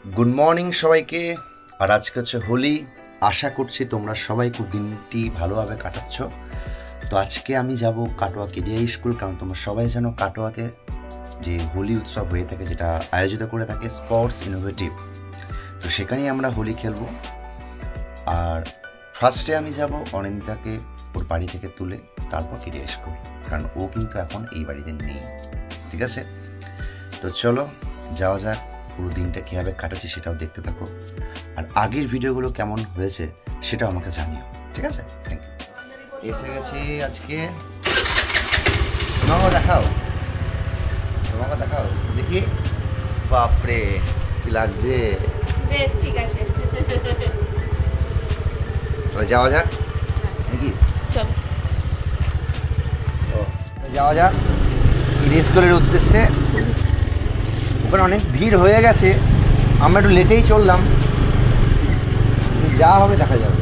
Good morning সবাইকে। আর আজকে হচ্ছে হোলি। আশা করছি তোমরা সবাই খুব দিনটি ভালোভাবে কাটাচ্ছ। তো আজকে আমি যাব কাটোয়া কেডিআই স্কুল, কারণ তোমরা সবাই জানো কাটোয়াতে যে হোলি উৎসব হয়ে থাকে, যেটা আয়োজিত করে থাকে স্পোর্টস ইনোভেটিভ। তো সেখানেই আমরা হোলি খেলবো। আর ফার্স্টে আমি যাব অনিন্দিতাকে ওর বাড়ি থেকে তুলে, তারপর কেডিআই স্কুল, কারণ ও কিন্তু এখন এই বাড়িতে নেই। ঠিক আছে, তো চলো যাওয়া যাক। পুরো দিনটা কীভাবে কাটাচ্ছি সেটাও দেখতে থাকো, আর আগের ভিডিওগুলো কেমন হয়েছে সেটাও আমাকে জানিও। ঠিক আছে, থ্যাংক ইউ। এসে গেছি আজকে। তোমাকে দেখাও, তোমাকে দেখাও দেখি। বাপরে কি লাগছে। বেশ, ঠিক আছে, তাহলে যাওয়া যাক নাকি? চলো যাওয়া যাক কেডিআই স্কুলের উদ্দেশ্যে। ওখানে অনেক ভিড় হয়ে গেছে, আমরা একটু লেটেই চললাম, যা হবে দেখা যাবে।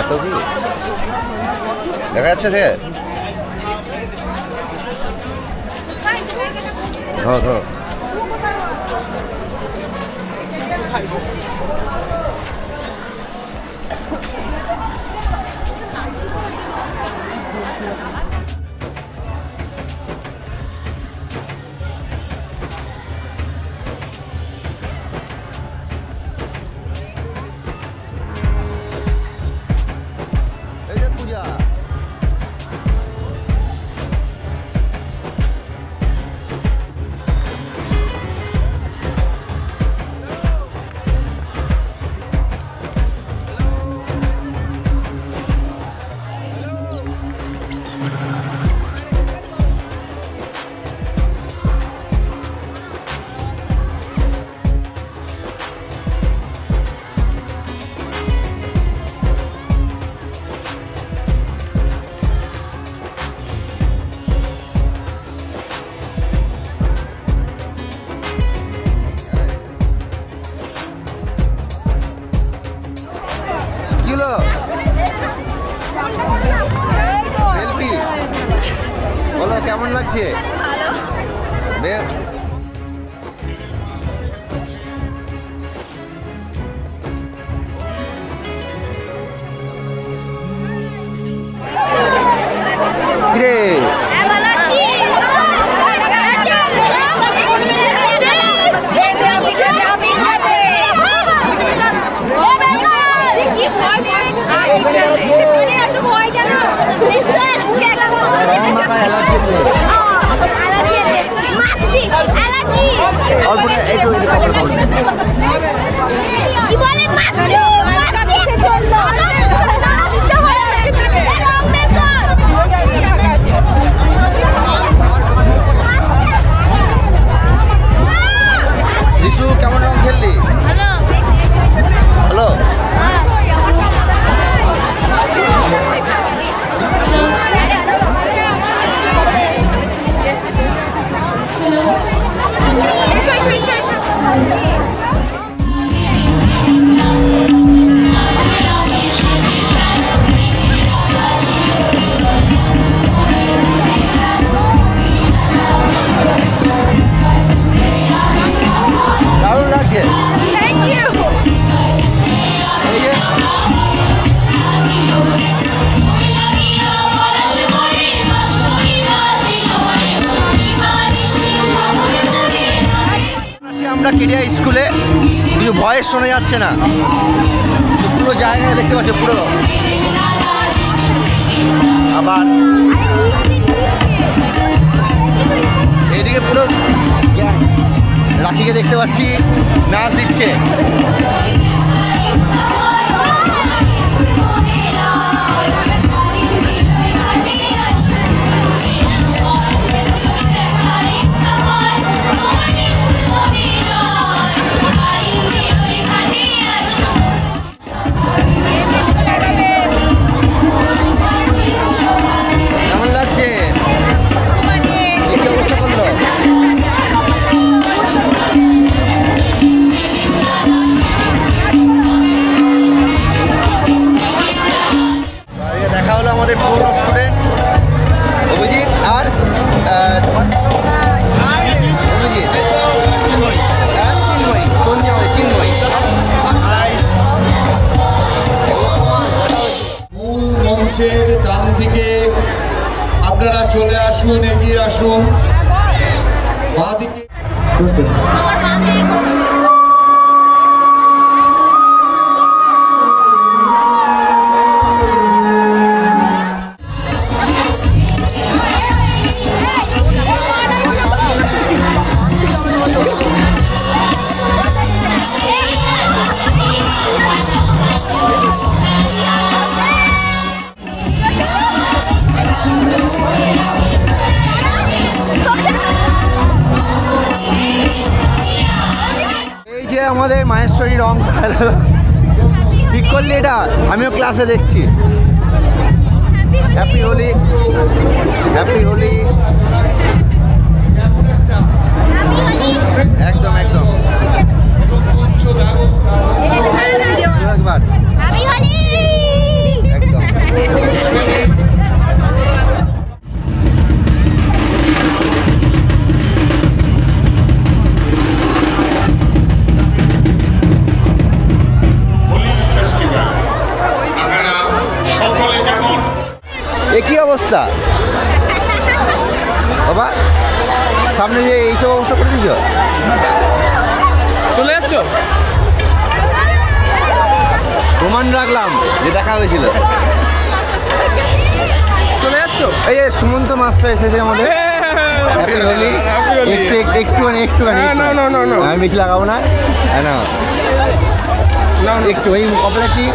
এত কি দেখা যাচ্ছে সে? ধরো সেলফি বলো, কেমন লাগছে? বেশ। কিরে কেমন রং খেললি? ভালো। দারুণ লাগছে। Thank you. আমরা কেডিআই স্কুলে, কিছু ভয়েস শোনা যাচ্ছে না, পুরো জায়গা দেখতে পাচ্ছ পুরো। আবার এইদিকে পুরো রাখিকে দেখতে পাচ্ছি নাচ দিচ্ছে। আমাদের পুরনো স্টুডেন্ট অভিজিৎ আর চিন্ময়ী। মূল মঞ্চের ডান দিকে আপনারা চলে আসুন, এগিয়ে আসুন। বাঁ দিকে এই যে আমাদের মাহেশ্বরী রং ঠিক করলি, এটা আমিও ক্লাসে দেখছি। Happy Holi, happy Holi. একদম একদম একবার একদম। এ কি অবস্থা বাবা, সামনে যে এইসব অবস্থা করে দিছ, চলে যাচ্ছ? প্রমাণ রাখলাম যে দেখা হয়েছিল। চলে যাচ্ছ? এই যে সুমন্ত মাস্টার এসেছে আমাদের। হ্যাপি হোলি। একটুখানি আমি বেশি লাগাবো না, একটু এই কপড়া কি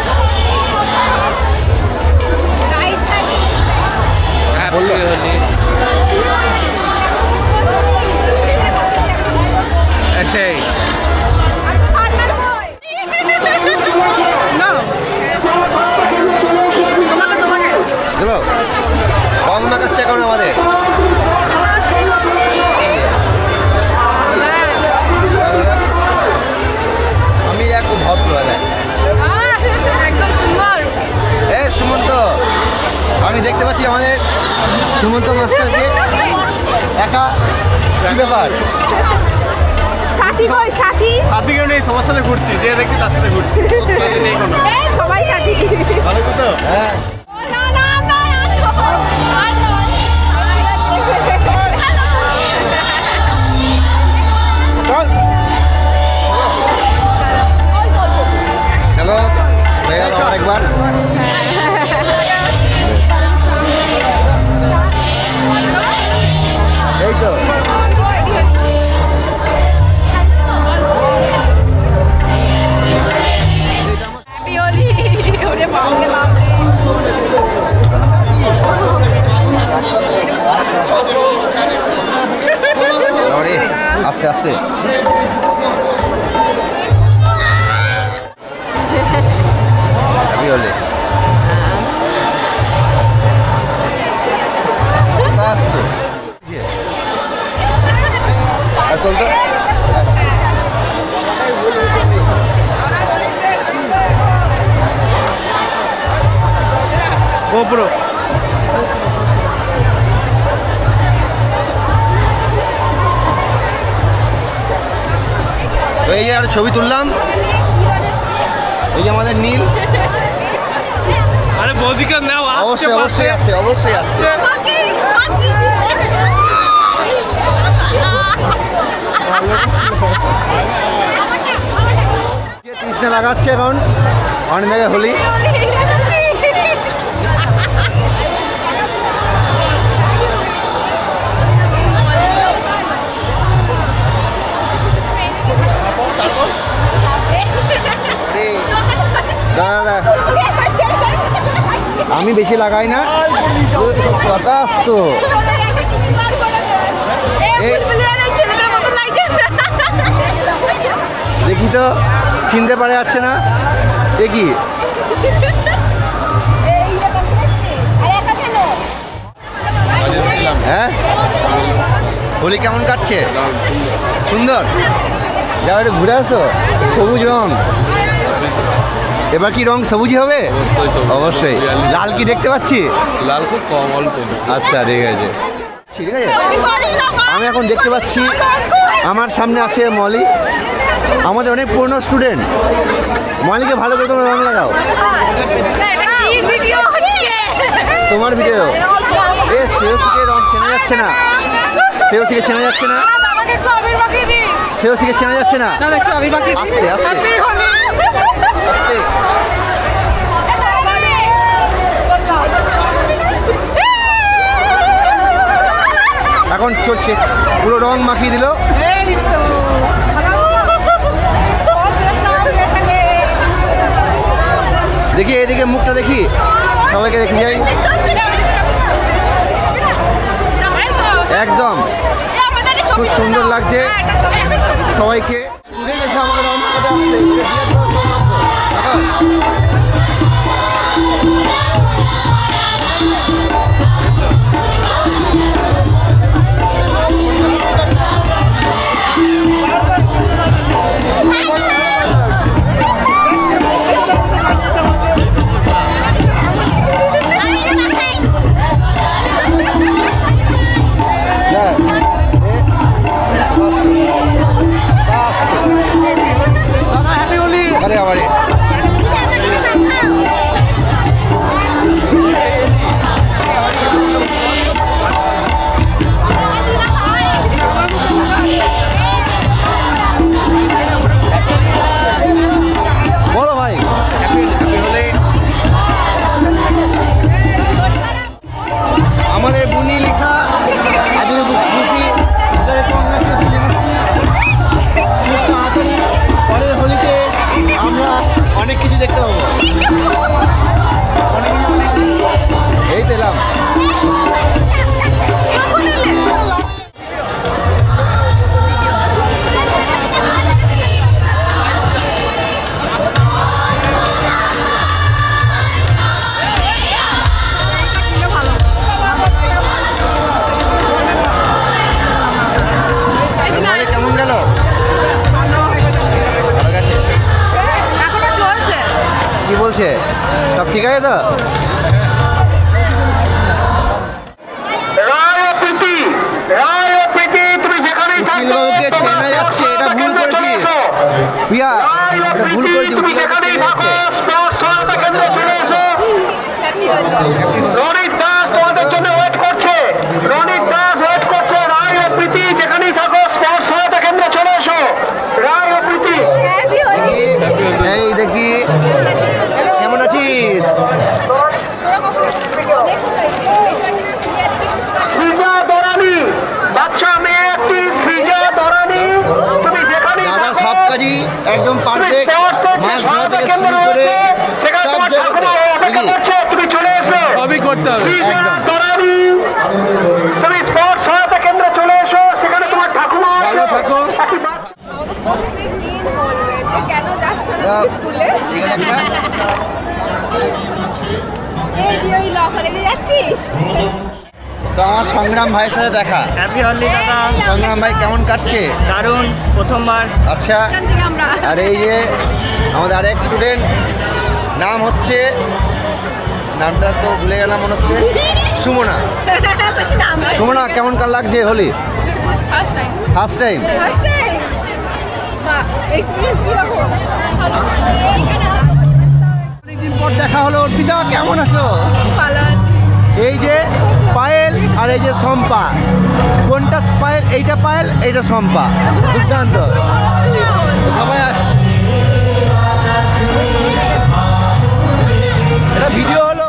বললো? সেই দেখো রং মাখাচ্ছে এখন আমাদের। আমি একটু ভদ্র সুমন্ত, আমি দেখতে পাচ্ছি আমাদের সুমন্ত মাস্টারকে একা। কি ব্যাপার? সাথী কেউ নেই, সবার সাথে ঘুরছি, যে দেখছি তার সাথে ঘুরছি, নেই কোনো। সবাই সাথী। ভালো আছো তো? হ্যাঁ চলো ভাইয়া একবার। এই তো আস্তে আস্তে হলে চলতো গোপ্রো তো এই যে আর ছবি তুললাম। এই যে আমাদের নীল। আরে বৌদিকে নাও, অবশ্যই অবশ্যই আসছে, অবশ্যই আসছে। তৃষ্ণা লাগাচ্ছে এখন অনেক জায়গায় হোলি। আমি বেশি লাগাই না, কথা আসতো। দেখি তো চিনতে পারা যাচ্ছে না। এ কি হ্যাঁ? হোলি কেমন কাটছে? সুন্দর। যাও একটু ঘুরে আসো, সবুজ রং। এবার কি রং সবুজই হবে? অবশ্যই। লাল কি দেখতে পাচ্ছি? লাল খুব কম, অল্প। আচ্ছা ঠিক আছে, ঠিক আছে। আমি এখন দেখতে পাচ্ছি আমার সামনে আছে মলি, আমাদের অনেক পুরনো স্টুডেন্ট। মলিকে ভালো করে তোমরা রং লাগাও। তোমার ভিডিও এ সেওসিকে রং চেনা যাচ্ছে না, সেওসিকে চেনা যাচ্ছে না, সেওসিকে চেনা যাচ্ছে না। আস্তে আস্তে আস্তে। এখন চলছে, পুরো রং মাখিয়ে দিল। দেখি এদিকে মুখটা দেখি, সবাইকে দেখি যাই। একদম খুব সুন্দর লাগছে সবাইকে। স্টুডেন্ট এসে আমাকে রং মাখাতে আসছে। अरे हमारे बोलो भाई हमारे बुनी लिसा आज खुशी ताড়াতাড়ি পরের হোলিতে আমরা অনেক কিছু দেখতে পাবো। এই তো এলাম। কেমন গেল? কি বলছে? সব ঠিক আছে তো? উকিলবাবুকে চেনা যাচ্ছে, এটা ভুল করেছিস প্রিয়া, এটা ভুল করেছিস। উকিলবাবুকে চেনা যাচ্ছে। রনিত দাস তোমাদের জন্য ওয়েট করছে, রনিত দাস ওয়েট করছে। রায় ও প্রীতি যেখানেই থাকো স্পোর্টস সহায়তা কেন্দ্রে চলে এসো। রায় ও প্রীতি এই দেখি কেমন আছিস? সৃজা দরানি, বাচ্চা মেয়ে একটি সৃজা দরানি, তুমি যেখানেই দাদা থাকো সব কাজই একদম পারফেক্ট, মাছ ধরা থেকে শুরু করে সব জায়গাতে তুমি চলে এসো। সবই করতে হবে একদম। দরানি, তুমি স্পোর্টস সহায়তা কেন্দ্রে চলে এসো, সেখানে তোমার ঠাকুমা ভালো থাকো। প্রত্যেকদিন বলবে যে কেন যাচ্ছ না তুমি স্কুলে? ঠিক আছে একটা এই যে ওই ল কলেজে যাচ্ছিস? তো আমার সংগ্রাম ভাইয়ের সাথে দেখা। হ্যাপি হোলি দাদা। সংগ্রাম ভাই কেমন কাটছে? দারুণ, প্রথমবার। আচ্ছা, এখান থেকে আমরা আর এই যে আমাদের আরেক স্টুডেন্ট, নাম হচ্ছে, নামটা তো ভুলে গেলাম মনে হচ্ছে, সুমনা। বলছি না আমরা সুমনা কেমন কার লাগছে Holi? First time first time? First time বাহ, এক্সপেরিয়েন্স কি রকম? অনেকদিন পর দেখা হলো। অর্পিতা কেমন আছো? ভালো আছি। এই যে পায়েল আর এই যে শম্পা, কোনটা পায়েল? এইটা পায়েল, এইটা শম্পা, দুর্দান্ত। সবাই এটা ভিডিও হলো।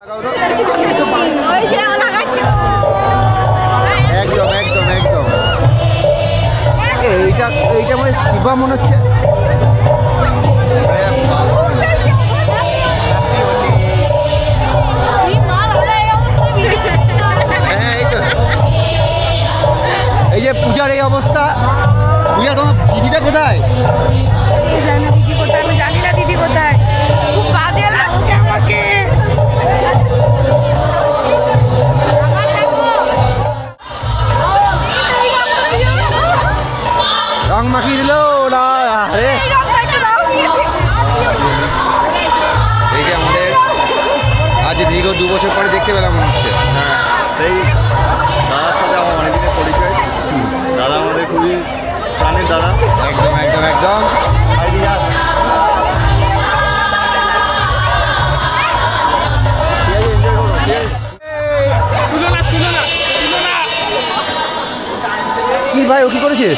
একদম একদম একদম এইটা মানে শিবা মনে হচ্ছে। হ্যাঁ এই তো, এই যে পূজার এই অবস্থা। পূজা তোমার দিদিটা কোথায়? জানি দিদি কোথায়, আমি জানি না দিদি কোথায়। খুব বাজে লাগছে আমাকে। রং মাখিয়ে দিল ওরা। আরে এই যে আমাদের আজ দীর্ঘ 2 বছর পরে দেখতে পেলাম মনে হচ্ছে। হ্যাঁ, সেই দাদার সাথে আমার অনেকদিনের পরিচয়। দাদা আমাদের খুবই প্রাণের দাদা। একদম একদম একদম। কি ভাই ও কি করেছিস?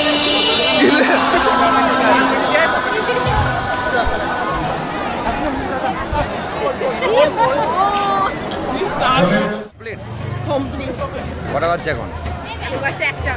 কমপ্লিট। কটা বাজছে এখন? বাস একটা।